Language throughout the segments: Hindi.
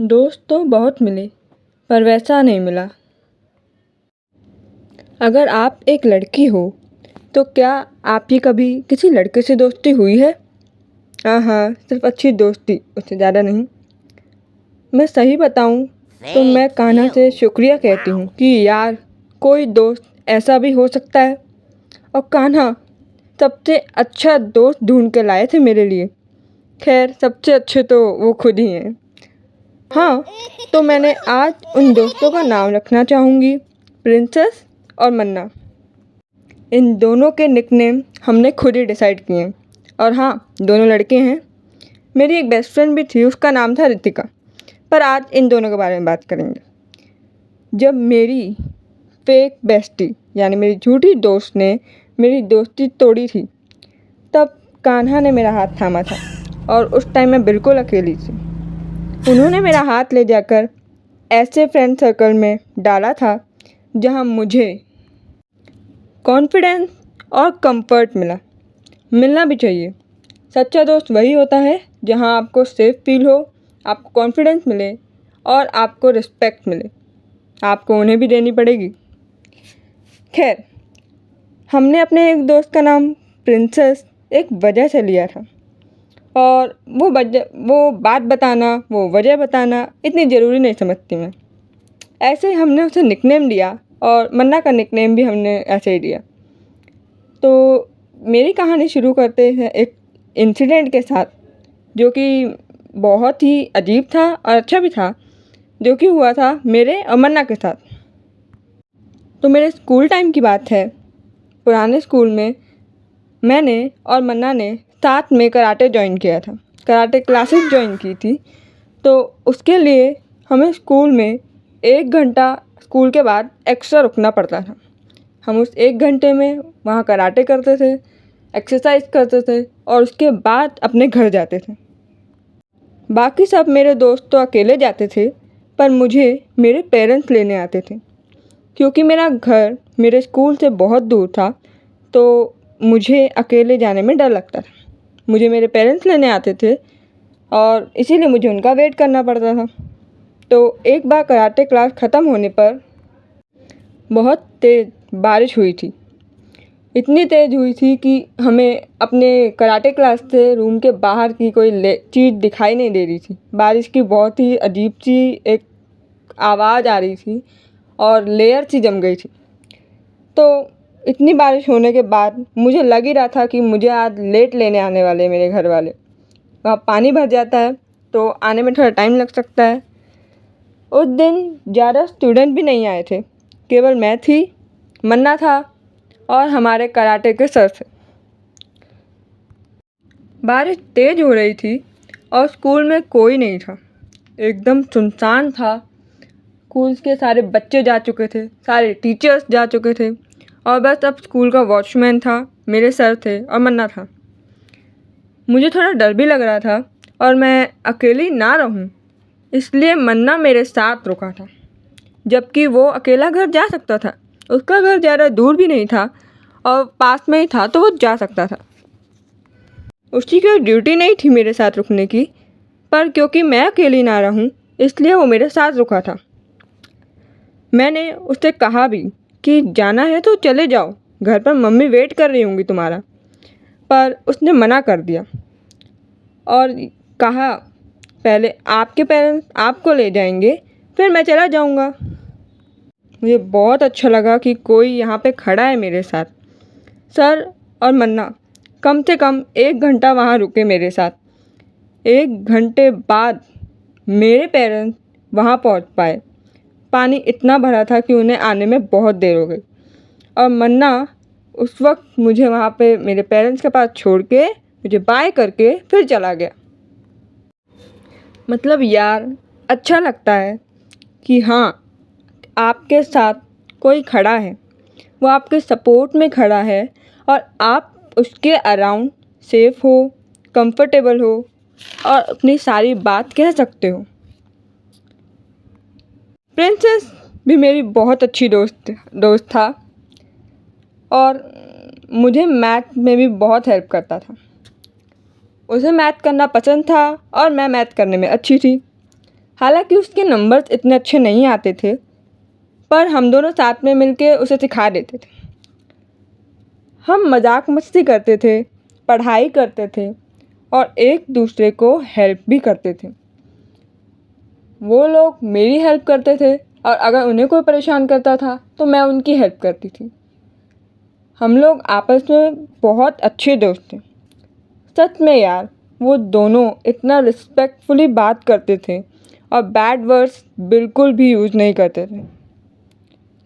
दोस्त तो बहुत मिले पर वैसा नहीं मिला। अगर आप एक लड़की हो तो क्या आपकी कभी किसी लड़के से दोस्ती हुई है? हाँ, सिर्फ अच्छी दोस्ती, उससे ज़्यादा नहीं। मैं सही बताऊँ तो मैं कान्हा से शुक्रिया कहती हूँ कि यार कोई दोस्त ऐसा भी हो सकता है। और कान्हा सबसे अच्छा दोस्त ढूंढ के लाए थे मेरे लिए। खैर सबसे अच्छे तो वो खुद ही हैं। हाँ, तो मैंने आज उन दोस्तों का नाम रखना चाहूँगी, प्रिंसेस और मन्ना। इन दोनों के निकनेम हमने खुद ही डिसाइड किए हैं। और हाँ, दोनों लड़के हैं। मेरी एक बेस्ट फ्रेंड भी थी, उसका नाम था रितिका। पर आज इन दोनों के बारे में बात करेंगे। जब मेरी फेक बेस्टी यानी मेरी झूठी दोस्त ने मेरी दोस्ती तोड़ी थी, तब कान्हा ने मेरा हाथ थामा था और उस टाइम मैं बिल्कुल अकेली थी। उन्होंने मेरा हाथ ले जाकर ऐसे फ्रेंड सर्कल में डाला था जहां मुझे कॉन्फिडेंस और कंफर्ट मिलना भी चाहिए। सच्चा दोस्त वही होता है जहां आपको सेफ फील हो, आपको कॉन्फिडेंस मिले और आपको रिस्पेक्ट मिले। आपको उन्हें भी देनी पड़ेगी। खैर, हमने अपने एक दोस्त का नाम प्रिंसेस एक वजह से लिया था और वो बात बताना, वो वजह बताना इतनी ज़रूरी नहीं समझती मैं। ऐसे ही हमने उसे निकनेम दिया और मन्ना का निकनेम भी हमने ऐसे ही दिया। तो मेरी कहानी शुरू करते हैं एक इंसिडेंट के साथ, जो कि बहुत ही अजीब था और अच्छा भी था, जो कि हुआ था मेरे और मन्ना के साथ। तो मेरे स्कूल टाइम की बात है। पुराने स्कूल में मैंने और मन्ना ने साथ में कराटे ज्वाइन किया था, कराटे क्लासेस ज्वाइन की थी। तो उसके लिए हमें स्कूल में 1 घंटा स्कूल के बाद एक्स्ट्रा रुकना पड़ता था। हम उस 1 घंटे में वहाँ कराटे करते थे, एक्सरसाइज करते थे और उसके बाद अपने घर जाते थे। बाकी सब मेरे दोस्त तो अकेले जाते थे, पर मुझे मेरे पेरेंट्स लेने आते थे। क्योंकि मेरा घर मेरे स्कूल से बहुत दूर था, तो मुझे अकेले जाने में डर लगता था। मुझे मेरे पेरेंट्स लेने आते थे और इसीलिए मुझे उनका वेट करना पड़ता था। तो एक बार कराटे क्लास ख़त्म होने पर बहुत तेज़ बारिश हुई थी। इतनी तेज़ हुई थी कि हमें अपने कराटे क्लास से रूम के बाहर की कोई चीज़ दिखाई नहीं दे रही थी। बारिश की बहुत ही अजीब सी एक आवाज़ आ रही थी और लेयर सी जम गई थी। तो इतनी बारिश होने के बाद मुझे लग ही रहा था कि मुझे आज लेट लेने आने वाले मेरे घर वाले। वहाँ पानी भर जाता है तो आने में थोड़ा टाइम लग सकता है। उस दिन ज़्यादा स्टूडेंट भी नहीं आए थे, केवल मैं थी, मन्ना था और हमारे कराटे के सर थे। बारिश तेज़ हो रही थी और स्कूल में कोई नहीं था, एकदम सुनसान था। स्कूल के सारे बच्चे जा चुके थे, सारे टीचर्स जा चुके थे और बस अब स्कूल का वॉचमैन था, मेरे सर थे और मन्ना था। मुझे थोड़ा डर भी लग रहा था और मैं अकेली ना रहूं, इसलिए मन्ना मेरे साथ रुका था। जबकि वो अकेला घर जा सकता था, उसका घर ज़्यादा दूर भी नहीं था और पास में ही था, तो वो जा सकता था। उसकी कोई ड्यूटी नहीं थी मेरे साथ रुकने की, पर क्योंकि मैं अकेली ना रहूं इसलिए वो मेरे साथ रुका था। मैंने उससे कहा भी कि जाना है तो चले जाओ, घर पर मम्मी वेट कर रही होंगी तुम्हारा, पर उसने मना कर दिया और कहा पहले आपके पेरेंट्स आपको ले जाएंगे, फिर मैं चला जाऊंगा। मुझे बहुत अच्छा लगा कि कोई यहाँ पे खड़ा है मेरे साथ। सर और मन्ना कम से कम 1 घंटा वहाँ रुके मेरे साथ। 1 घंटे बाद मेरे पेरेंट्स वहाँ पहुँच पाए। पानी इतना भरा था कि उन्हें आने में बहुत देर हो गई और मन्ना उस वक्त मुझे वहाँ पे मेरे पेरेंट्स के पास छोड़ के मुझे बाय करके फिर चला गया। मतलब यार, अच्छा लगता है कि हाँ, आपके साथ कोई खड़ा है, वो आपके सपोर्ट में खड़ा है और आप उसके अराउंड सेफ हो, कंफर्टेबल हो और अपनी सारी बात कह सकते हो। प्रिंसेस भी मेरी बहुत अच्छी दोस्त था और मुझे मैथ में भी बहुत हेल्प करता था। उसे मैथ करना पसंद था और मैं मैथ करने में अच्छी थी। हालांकि उसके नंबर्स इतने अच्छे नहीं आते थे, पर हम दोनों साथ में मिलके उसे सिखा देते थे। हम मजाक मस्ती करते थे, पढ़ाई करते थे और एक दूसरे को हेल्प भी करते थे। वो लोग मेरी हेल्प करते थे और अगर उन्हें कोई परेशान करता था तो मैं उनकी हेल्प करती थी। हम लोग आपस में बहुत अच्छे दोस्त थे। सच में यार, वो दोनों इतना रिस्पेक्टफुली बात करते थे और बैड वर्ड्स बिल्कुल भी यूज़ नहीं करते थे।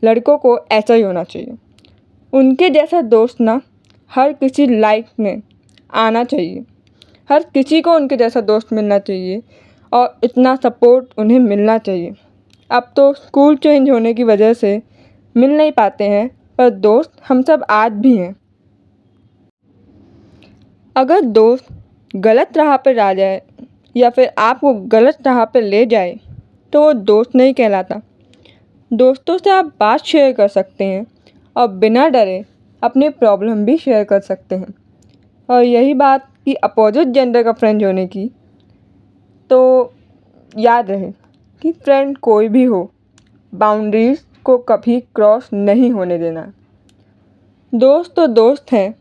लड़कों को ऐसा ही होना चाहिए। उनके जैसा दोस्त ना हर किसी लाइफ में आना चाहिए। हर किसी को उनके जैसा दोस्त मिलना चाहिए और इतना सपोर्ट उन्हें मिलना चाहिए। अब तो स्कूल चेंज होने की वजह से मिल नहीं पाते हैं, पर दोस्त हम सब आज भी हैं। अगर दोस्त गलत राह पर आ जाए या फिर आपको गलत राह पर ले जाए तो वो दोस्त नहीं कहलाता। दोस्तों से आप बात शेयर कर सकते हैं और बिना डरे अपनी प्रॉब्लम भी शेयर कर सकते हैं। और यही बात कि अपोजिट जेंडर का फ्रेंड होने की, तो याद रहे कि फ्रेंड कोई भी हो, बाउंड्रीज़ को कभी क्रॉस नहीं होने देना। दोस्त तो दोस्त हैं,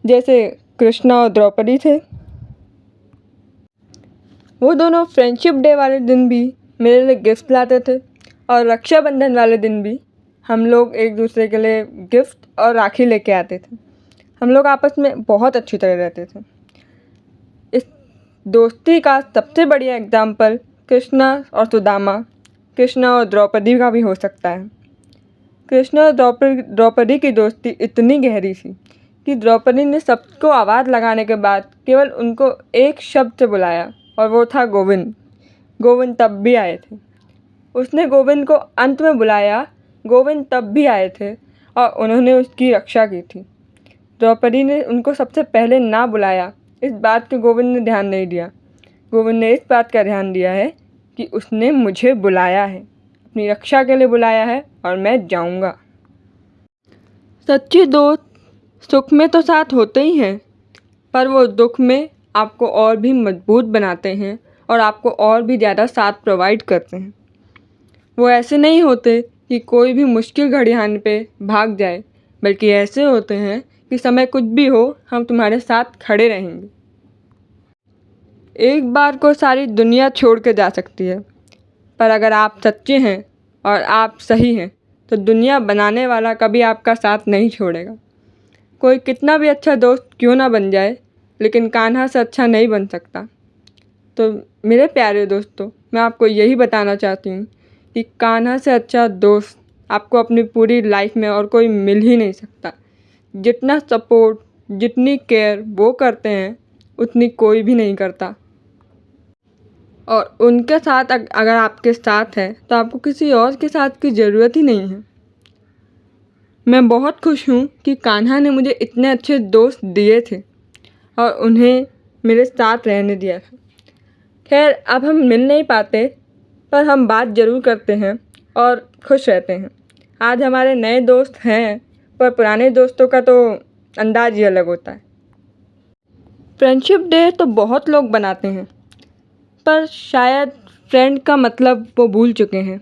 जैसे कृष्णा और द्रौपदी थे। वो दोनों फ्रेंडशिप डे वाले दिन भी मेरे लिए गिफ्ट लाते थे और रक्षाबंधन वाले दिन भी हम लोग एक दूसरे के लिए गिफ्ट और राखी लेके आते थे। हम लोग आपस में बहुत अच्छी तरह रहते थे। इस दोस्ती का सबसे बढ़िया एग्जाम्पल कृष्णा और सुदामा, कृष्णा और द्रौपदी का भी हो सकता है। कृष्णा और द्रौपदी की दोस्ती इतनी गहरी थी कि द्रौपदी ने सबको आवाज़ लगाने के बाद केवल उनको एक शब्द से बुलाया और वो था गोविंद। गोविंद तब भी आए थे। उसने गोविंद को अंत में बुलाया, गोविंद तब भी आए थे और उन्होंने उसकी रक्षा की थी। द्रौपदी ने उनको सबसे पहले ना बुलाया, इस बात के गोविंद ने ध्यान नहीं दिया। गोविंद ने इस बात का ध्यान दिया है कि उसने मुझे बुलाया है, अपनी रक्षा के लिए बुलाया है और मैं जाऊंगा। सच्चे दोस्त सुख में तो साथ होते ही हैं, पर वो दुख में आपको और भी मजबूत बनाते हैं और आपको और भी ज़्यादा साथ प्रोवाइड करते हैं। वो ऐसे नहीं होते कि कोई भी मुश्किल घड़ी आने पे भाग जाए, बल्कि ऐसे होते हैं कि समय कुछ भी हो, हम तुम्हारे साथ खड़े रहेंगे। एक बार को सारी दुनिया छोड़ के जा सकती है, पर अगर आप सच्चे हैं और आप सही हैं तो दुनिया बनाने वाला कभी आपका साथ नहीं छोड़ेगा। कोई कितना भी अच्छा दोस्त क्यों ना बन जाए, लेकिन कान्हा से अच्छा नहीं बन सकता। तो मेरे प्यारे दोस्तों, मैं आपको यही बताना चाहती हूँ कि कान्हा से अच्छा दोस्त आपको अपनी पूरी लाइफ में और कोई मिल ही नहीं सकता। जितना सपोर्ट, जितनी केयर वो करते हैं, उतनी कोई भी नहीं करता। और उनके साथ अगर आपके साथ है तो आपको किसी और के साथ की ज़रूरत ही नहीं है। मैं बहुत खुश हूँ कि कान्हा ने मुझे इतने अच्छे दोस्त दिए थे और उन्हें मेरे साथ रहने दिया था। खैर, अब हम मिल नहीं पाते, पर हम बात ज़रूर करते हैं और खुश रहते हैं। आज हमारे नए दोस्त हैं, पर पुराने दोस्तों का तो अंदाज़ ही अलग होता है। फ्रेंडशिप डे तो बहुत लोग बनाते हैं, पर शायद फ्रेंड का मतलब वो भूल चुके हैं।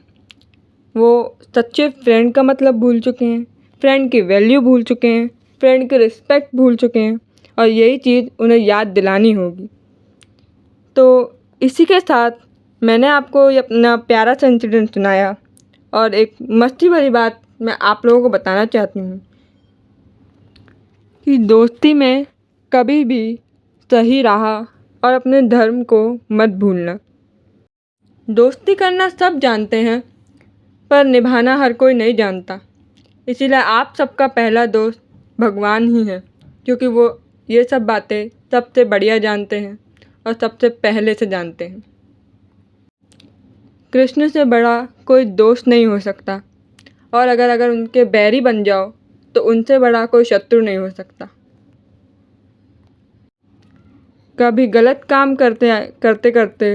वो सच्चे फ्रेंड का मतलब भूल चुके हैं, फ्रेंड की वैल्यू भूल चुके हैं, फ्रेंड की रिस्पेक्ट भूल चुके हैं और यही चीज़ उन्हें याद दिलानी होगी। तो इसी के साथ मैंने आपको ये अपना प्यारा सा इंसिडेंट सुनाया और एक मस्ती भरी बात मैं आप लोगों को बताना चाहती हूँ कि दोस्ती में कभी भी सही राह और अपने धर्म को मत भूलना। दोस्ती करना सब जानते हैं, पर निभाना हर कोई नहीं जानता। इसीलिए आप सबका पहला दोस्त भगवान ही है, क्योंकि वो ये सब बातें सबसे बढ़िया जानते हैं और सबसे पहले से जानते हैं। कृष्ण से बड़ा कोई दोस्त नहीं हो सकता, और अगर उनके बैरी बन जाओ तो उनसे बड़ा कोई शत्रु नहीं हो सकता। कभी गलत काम करते करते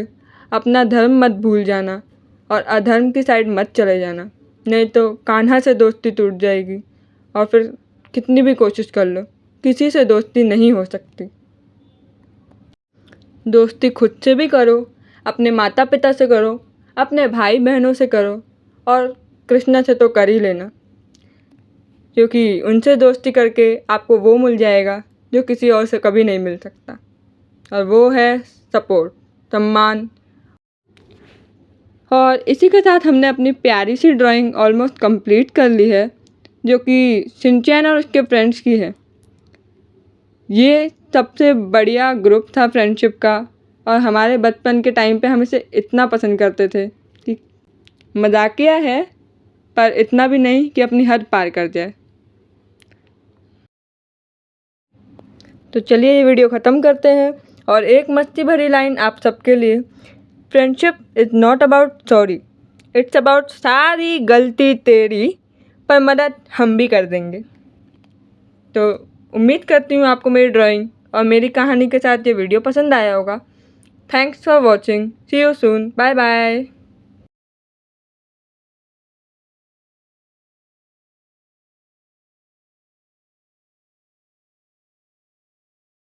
अपना धर्म मत भूल जाना और अधर्म की साइड मत चले जाना, नहीं तो कान्हा से दोस्ती टूट जाएगी और फिर कितनी भी कोशिश कर लो, किसी से दोस्ती नहीं हो सकती। दोस्ती खुद से भी करो, अपने माता पिता से करो, अपने भाई बहनों से करो और कृष्णा से तो कर ही लेना, क्योंकि उनसे दोस्ती करके आपको वो मिल जाएगा जो किसी और से कभी नहीं मिल सकता, और वो है सपोर्ट, सम्मान। और इसी के साथ हमने अपनी प्यारी सी ड्राइंग ऑलमोस्ट कंप्लीट कर ली है, जो कि शिनचैन और उसके फ्रेंड्स की है। ये सबसे बढ़िया ग्रुप था फ्रेंडशिप का, और हमारे बचपन के टाइम पे हम इसे इतना पसंद करते थे कि मजाकिया है पर इतना भी नहीं कि अपनी हद पार कर जाए। तो चलिए ये वीडियो ख़त्म करते हैं, और एक मस्ती भरी लाइन आप सबके लिए। Friendship is not about sorry, it's about सारी गलती तेरी, पर मदद हम भी कर देंगे। तो उम्मीद करती हूँ आपको मेरी ड्राइंग और मेरी कहानी के साथ ये वीडियो पसंद आया होगा। Thanks for watching, see you soon, bye bye.